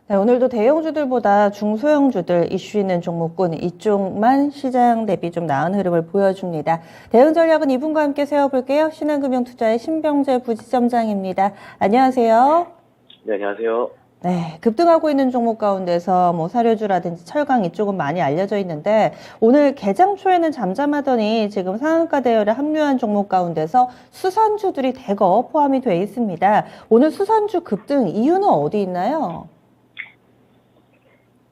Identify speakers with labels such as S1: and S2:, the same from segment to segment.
S1: 네, 오늘도 대형주들보다 중소형주들 이슈 있는 종목군 이쪽만 시장 대비 좀 나은 흐름을 보여줍니다. 대응 전략은 이분과 함께 세워볼게요. 신한금융투자의 신병재 부지점장입니다. 안녕하세요.
S2: 네, 안녕하세요.
S1: 네, 급등하고 있는 종목 가운데서 사료주라든지 철강 이쪽은 많이 알려져 있는데 오늘 개장 초에는 잠잠하더니 지금 상한가 대열에 합류한 종목 가운데서 수산주들이 대거 포함이 돼 있습니다. 오늘 수산주 급등 이유는 어디 있나요?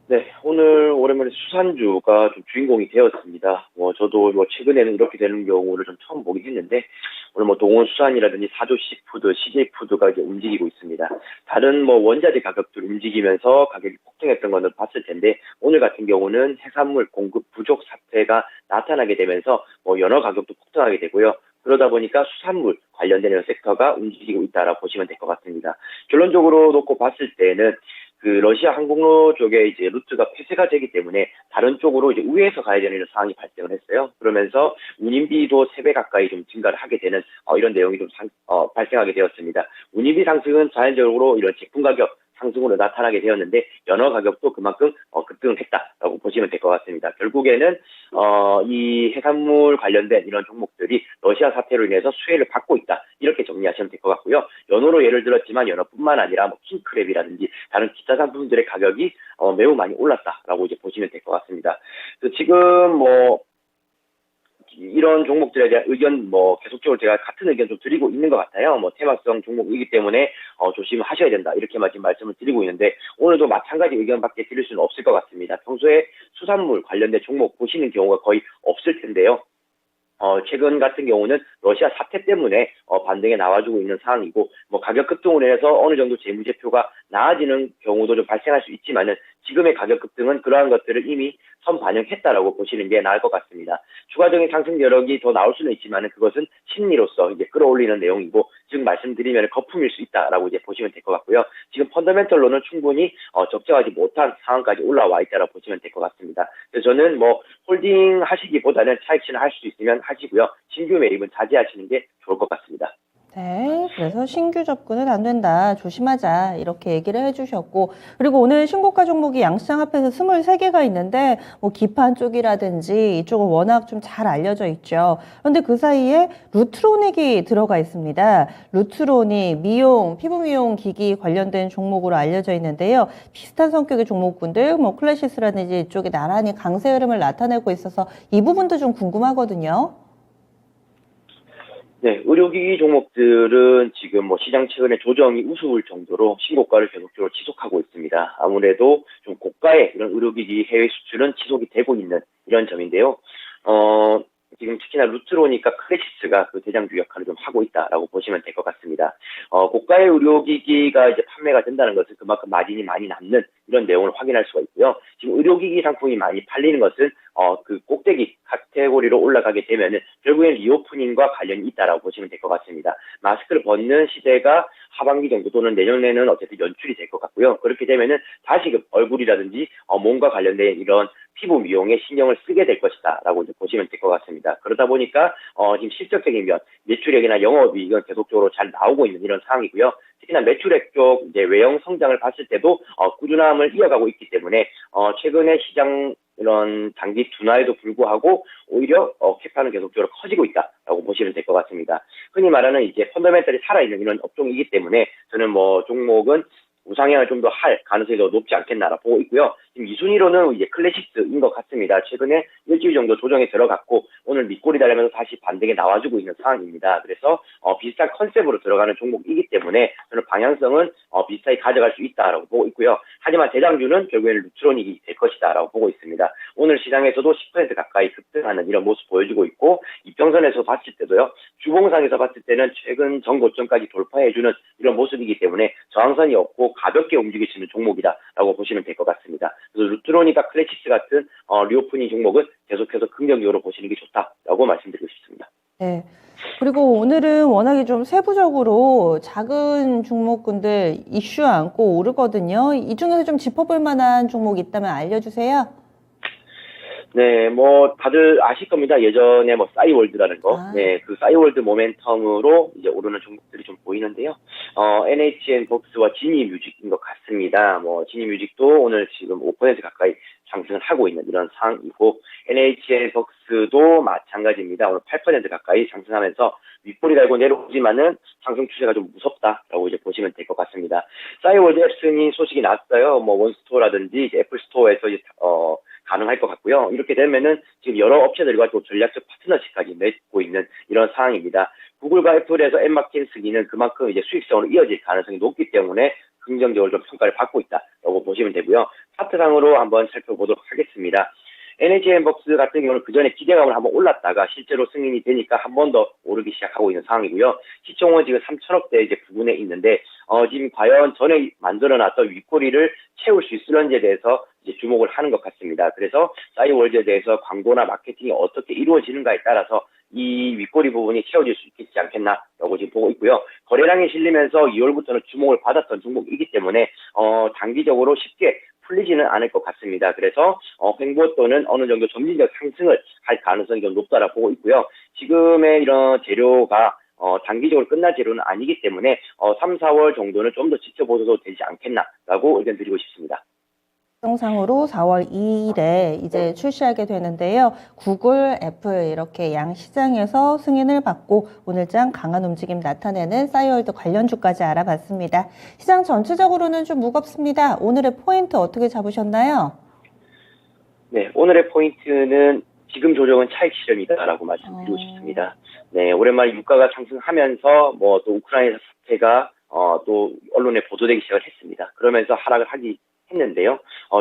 S2: 네, 오늘 오랜만에 수산주가 좀 주인공이 되었습니다. 저도 최근에는 이렇게 되는 경우를 좀 처음 보긴 했는데, 오늘 동원수산이라든지 사조씨푸드, CJ푸드가 이제 움직이고 있습니다. 다른 원자재 가격들 움직이면서 가격이 폭등했던 것을 봤을 텐데, 오늘 같은 경우는 해산물 공급 부족 사태가 나타나게 되면서 연어 가격도 폭등하게 되고요. 그러다 보니까 수산물 관련된 섹터가 움직이고 있다라고 보시면 될 것 같습니다. 결론적으로 놓고 봤을 때는 러시아 항공로 쪽에 이제 루트가 폐쇄가 되기 때문에 다른 쪽으로 이제 우회해서 가야 되는 이런 상황이 발생을 했어요. 그러면서 운임비도 3배 가까이 좀 증가를 하게 되는 이런 내용이 좀 발생하게 되었습니다. 운임비 상승은 자연적으로 이런 제품 가격 상승으로 나타나게 되었는데 연어 가격도 그만큼 급등을 했다라고 보시면 될 것 같습니다. 결국에는 이 해산물 관련된 이런 종목들이 러시아 사태로 인해서 수혜를 받고 있다 이렇게 정리하시면 될 것 같고요. 연어로 예를 들었지만 연어뿐만 아니라 킹크랩이라든지 다른 기타 상품들의 가격이 매우 많이 올랐다라고 이제 보시면 될 것 같습니다. 지금 이런 종목들에 대한 의견 계속적으로 제가 같은 의견 좀 드리고 있는 것 같아요. 테마성 종목이기 때문에 조심하셔야 된다 이렇게만 지금 말씀을 드리고 있는데 오늘도 마찬가지 의견밖에 드릴 수는 없을 것 같습니다. 평소에 수산물 관련된 종목 보시는 경우가 거의 없을 텐데요. 최근 같은 경우는 러시아 사태 때문에 반등에 나와주고 있는 상황이고 가격 급등으로 인해서 어느 정도 재무제표가 나아지는 경우도 좀 발생할 수 있지만은 지금의 가격 급등은 그러한 것들을 이미 선반영했다라고 보시는 게 나을 것 같습니다. 추가적인 상승 여력이 더 나올 수는 있지만은 그것은 심리로서 이제 끌어올리는 내용이고 지금 말씀드리면 거품일 수 있다라고 이제 보시면 될 것 같고요. 지금 펀더멘털로는 충분히 적정하지 못한 상황까지 올라와 있다라고 보시면 될 것 같습니다. 그래서 저는 홀딩 하시기보다는 차익 실현할 수 있으면 하시고요. 신규 매입은 자제하시는 게 좋을 것 같습니다.
S1: 네, 그래서 신규 접근은 안 된다. 조심하자. 이렇게 얘기를 해주셨고. 그리고 오늘 신고가 종목이 양시장 앞에서 23개가 있는데, 기판 쪽이라든지 이쪽은 워낙 좀 잘 알려져 있죠. 그런데 그 사이에 루트로닉이 들어가 있습니다. 루트로닉, 미용, 피부 미용 기기 관련된 종목으로 알려져 있는데요. 비슷한 성격의 종목군들, 클래시스라든지 이쪽이 나란히 강세 흐름을 나타내고 있어서 이 부분도 좀 궁금하거든요.
S2: 네, 의료기기 종목들은 지금 시장 최근에 조정이 우스울 정도로 신고가를 계속적으로 지속하고 있습니다. 아무래도 좀 고가의 이런 의료기기 해외 수출은 지속이 되고 있는 이런 점인데요. 지금 특히나 루트로니까 클래시스가 그 대장주 역할을 좀 하고 있다라고 보시면 될 것 같습니다. 고가의 의료기기가 이제 판매가 된다는 것은 그만큼 마진이 많이 남는 이런 내용을 확인할 수가 있고요. 지금 의료기기 상품이 많이 팔리는 것은 그 꼭대기 카테고리로 올라가게 되면은 결국엔 리오프닝과 관련이 있다라고 보시면 될 것 같습니다. 마스크를 벗는 시대가 하반기 정도 또는 내년에는 어쨌든 연출이 될 것 같고요. 그렇게 되면은 다시 얼굴이라든지 몸과 관련된 이런 피부 미용에 신경을 쓰게 될 것이다라고 이제 보시면 될 것 같습니다. 그러다 보니까 지금 실적적인 면, 매출액이나 영업이익은 계속적으로 잘 나오고 있는 이런 상황이고요. 특히나 매출액 쪽 이제 외형 성장을 봤을 때도 꾸준함을 이어가고 있기 때문에 최근에 시장 이런 단기 둔화에도 불구하고 오히려 캐파는 계속적으로 커지고 있다라고 보시면 될 것 같습니다. 흔히 말하는 이제 펀더멘털이 살아있는 이런 업종이기 때문에 저는 종목은 우상향을 좀 더 할 가능성이 더 높지 않겠나라 보고 있고요. 지금 2순위로는 이제 클래식스인 것 같습니다. 최근에 일주일 정도 조정에 들어갔고 오늘 밑골이 달리면서 다시 반등에 나와주고 있는 상황입니다. 그래서 비슷한 컨셉으로 들어가는 종목이기 때문에 저는 방향성은 비슷하게 가져갈 수 있다라고 보고 있고요. 하지만 대장주는 결국에는 루트로닉이 될 것이다라고 보고 있습니다. 오늘 시장에서도 10% 가까이 급등하는 이런 모습 보여주고 있고 이평선에서 봤을 때도요. 주봉상에서 봤을 때는 최근 전고점까지 돌파해주는 이런 모습이기 때문에 저항선이 없고 가볍게 움직일 수 있는 종목이다라고 보시면 될 것 같습니다. 그래서 루트로니까 클래시스 같은 리오프닝 종목은 계속해서 긍정적으로 보시는 게 좋다라고 말씀드리고 싶습니다.
S1: 네. 그리고 오늘은 워낙에 좀 세부적으로 작은 종목군들 이슈 안고 오르거든요. 이 중에서 좀 짚어볼 만한 종목 있다면 알려주세요.
S2: 네, 뭐 다들 아실 겁니다. 예전에 뭐 싸이월드라는 거,
S1: 아.
S2: 네, 그 싸이월드 모멘텀으로 이제 오르는 종목들이 좀 보이는데요. NHN벅스와 지니뮤직인 것 같습니다. 뭐 지니뮤직도 오늘 지금 5% 가까이 상승을 하고 있는 이런 상황이고, NHN벅스도 마찬가지입니다. 오늘 8% 가까이 상승하면서 윗꼬리 달고 내려오지만은 상승 추세가 좀 무섭다라고 이제 보시면 될 것 같습니다. 싸이월드 앱스니 소식이 났어요. 뭐 원스토어라든지 이제 애플스토어에서 이제 가능할 것 같고요. 이렇게 되면은 지금 여러 업체들과 또 전략적 파트너십까지 맺고 있는 이런 상황입니다. 구글과 애플에서 앱마켓 승인은 그만큼 이제 수익성으로 이어질 가능성이 높기 때문에 긍정적으로 좀 평가를 받고 있다라고 보시면 되고요. 차트상으로 한번 살펴보도록 하겠습니다. NHN벅스 같은 경우는 그 전에 기대감을 한번 올랐다가 실제로 승인이 되니까 한 번 더 오르기 시작하고 있는 상황이고요. 시총은 지금 3천억대 이제 부근에 있는데, 지금 과연 전에 만들어놨던 윗꼬리를 채울 수 있을런지에 대해서 이제 주목을 하는 것 같습니다. 그래서 싸이월드에 대해서 광고나 마케팅이 어떻게 이루어지는가에 따라서 이 윗꼬리 부분이 채워질 수 있지 않겠나라고 지금 보고 있고요. 거래량이 실리면서 2월부터는 주목을 받았던 종목이기 때문에 단기적으로 쉽게 풀리지는 않을 것 같습니다. 그래서 횡보 또는 어느 정도 점진적 상승을 할 가능성이 좀 높다라고 보고 있고요. 지금의 이런 재료가 단기적으로 끝날 재료는 아니기 때문에 3, 4월 정도는 좀 더 지켜보셔도 되지 않겠나라고 의견 드리고 싶습니다.
S1: 정상으로 4월 2일에 이제 출시하게 되는데요. 구글, 애플 이렇게 양 시장에서 승인을 받고 오늘장 강한 움직임 나타내는 싸이월드 관련주까지 알아봤습니다. 시장 전체적으로는 좀 무겁습니다. 오늘의 포인트 어떻게 잡으셨나요?
S2: 네, 오늘의 포인트는 지금 조정은 차익 실현이다라고 말씀드리고 싶습니다. 네, 오랜만에 유가가 상승하면서 뭐 또 우크라이나 사태가 또 언론에 보도되기 시작을 했습니다. 그러면서 하락을 하기 했는데요.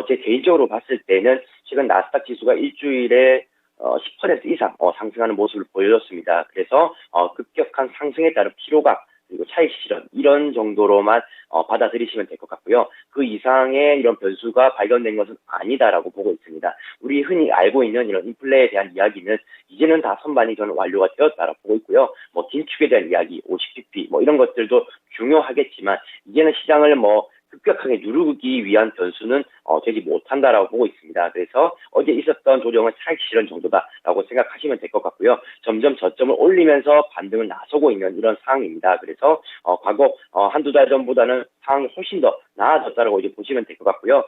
S2: 제 개인적으로 봤을 때는 최근 나스닥 지수가 일주일에 10% 이상 상승하는 모습을 보여줬습니다. 그래서 급격한 상승에 따른 피로감 그리고 차익 실현 이런 정도로만 받아들이시면 될 것 같고요. 그 이상의 이런 변수가 발견된 것은 아니다라고 보고 있습니다. 우리 흔히 알고 있는 이런 인플레에 대한 이야기는 이제는 다 선반이 저는 완료가 되었다라고 보고 있고요. 뭐 긴축에 대한 이야기, 50bp 뭐 이런 것들도 중요하겠지만 이제는 시장을 뭐 급격하게 누르기 위한 변수는 되지 못한다라고 보고 있습니다. 그래서 어제 있었던 조정은 차익 실현 정도다라고 생각하시면 될 것 같고요. 점점 저점을 올리면서 반등을 나서고 있는 이런 상황입니다. 그래서 과거 한두 달 전보다는 상황이 훨씬 더 나아졌다라고 이제 보시면 될 것 같고요.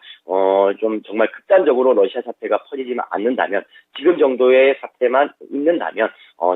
S2: 좀 정말 극단적으로 러시아 사태가 퍼지지만 않는다면 지금 정도의 사태만 있는다면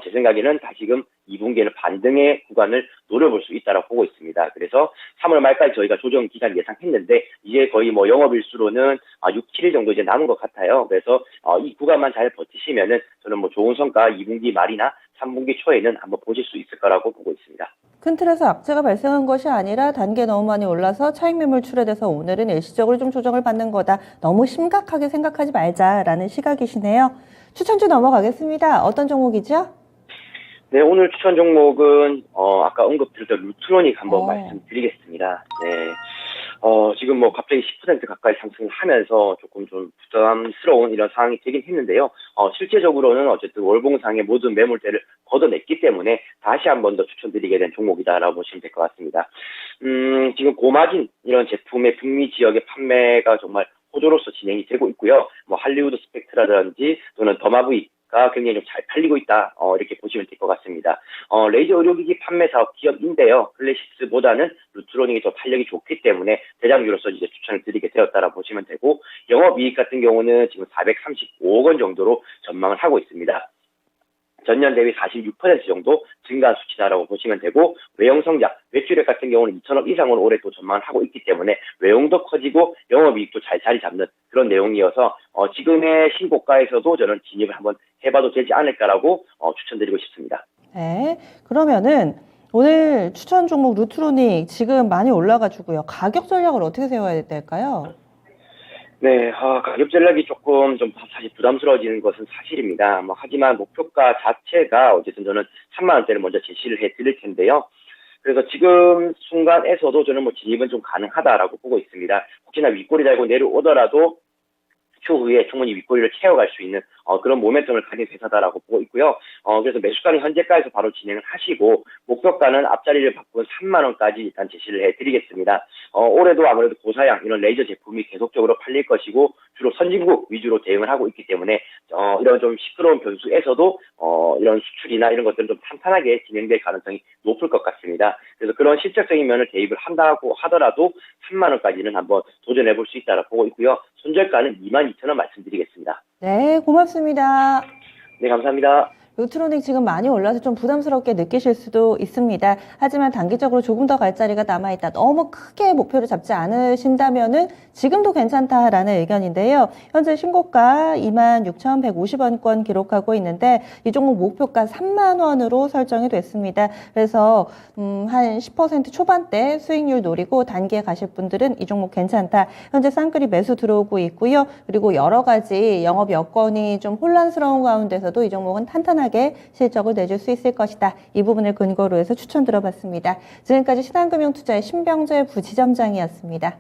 S2: 제 생각에는 다시금 2분기에는 반등의 구간을 노려볼 수 있다라고 보고 있습니다. 그래서 3월 말까지 저희가 조정 기간 예상했는데 이제 거의 뭐 영업일수로는 6, 7일 정도 이제 남은 것 같아요. 그래서 이 구간만 잘 버티시면은 저는 뭐 좋은 성과 2분기 말이나 3분기 초에는 한번 보실 수 있을 거라고 보고 있습니다.
S1: 큰 틀에서 악재가 발생한 것이 아니라 단계 너무 많이 올라서 차익 매물 출회돼서 오늘은 일시적으로 좀 조정을 받는 거다. 너무 심각하게 생각하지 말자라는 시각이시네요. 추천주 넘어가겠습니다. 어떤 종목이죠?
S2: 네, 오늘 추천 종목은 아까 언급드렸던 루트로닉 한번
S1: 어.
S2: 말씀드리겠습니다. 네. 지금 뭐 갑자기 10% 가까이 상승을 하면서 조금 좀 부담스러운 이런 상황이 되긴 했는데요. 실제적으로는 어쨌든 월봉상의 모든 매물대를 걷어냈기 때문에 다시 한 번 더 추천드리게 된 종목이다라고 보시면 될 것 같습니다. 지금 고마진 이런 제품의 북미 지역의 판매가 정말 호조로서 진행이 되고 있고요. 뭐 할리우드 스펙트라든지 또는 더마브이가 굉장히 좀 잘 팔리고 있다. 이렇게 보시면 될 것 같습니다. 레이저 의료기기 판매 사업 기업인데요. 클래시스보다는 루트로닉이 더 탄력이 좋기 때문에 대장주로서 이제 추천을 드리게 되었다라고 보시면 되고 영업이익 같은 경우는 지금 435억 원 정도로 전망을 하고 있습니다. 전년 대비 46% 정도 증가한 수치다라고 보시면 되고 외형 성장, 매출액 같은 경우는 2천억 이상으로 올해 또 전망을 하고 있기 때문에 외형도 커지고 영업이익도 잘 자리 잡는 그런 내용이어서 지금의 신고가에서도 저는 진입을 한번 해봐도 되지 않을까라고 추천드리고 싶습니다.
S1: 네. 그러면은 오늘 추천 종목 루트로닉 지금 많이 올라가지고요. 가격 전략을 어떻게 세워야 될까요?
S2: 네, 가격 전략이 조금 좀 사실 부담스러워지는 것은 사실입니다. 하지만 목표가 자체가 어쨌든 저는 3만 원대를 먼저 제시를 해 드릴 텐데요. 그래서 지금 순간에서도 저는 뭐 진입은 좀 가능하다라고 보고 있습니다. 혹시나 윗꼬리 달고 내려오더라도 추후에 충분히 윗꼬리를 채워갈 수 있는 그런 모멘텀을 가진 회사다라고 보고 있고요. 그래서 매수가는 현재가에서 바로 진행을 하시고 목표가는 앞자리를 바꾼 3만 원까지 일단 제시를 해드리겠습니다. 올해도 아무래도 고사양 이런 레이저 제품이 계속적으로 팔릴 것이고 주로 선진국 위주로 대응을 하고 있기 때문에 이런 좀 시끄러운 변수에서도 이런 수출이나 이런 것들은 좀 탄탄하게 진행될 가능성이 높을 것 같습니다. 그래서 그런 실적적인 면을 대입을 한다고 하더라도 3만 원까지는 한번 도전해 볼 수 있다고 보고 있고요. 손절가는 22,000원 말씀드리겠습니다.
S1: 네, 고맙습니다.
S2: 네, 감사합니다.
S1: 루트로닉 지금 많이 올라서 좀 부담스럽게 느끼실 수도 있습니다. 하지만 단기적으로 조금 더 갈 자리가 남아있다. 너무 크게 목표를 잡지 않으신다면은 지금도 괜찮다라는 의견인데요. 현재 신고가 26,150원권 기록하고 있는데 이 종목 목표가 3만 원으로 설정이 됐습니다. 그래서 한 10% 초반대 수익률 노리고 단기에 가실 분들은 이 종목 괜찮다. 현재 쌍끌이 매수 들어오고 있고요. 그리고 여러 가지 영업 여건이 좀 혼란스러운 가운데서도 이 종목은 탄탄하게 실적을 내줄 수 있을 것이다. 이 부분을 근거로 해서 추천 들어봤습니다. 지금까지 신한금융투자의 신병재 부지점장이었습니다.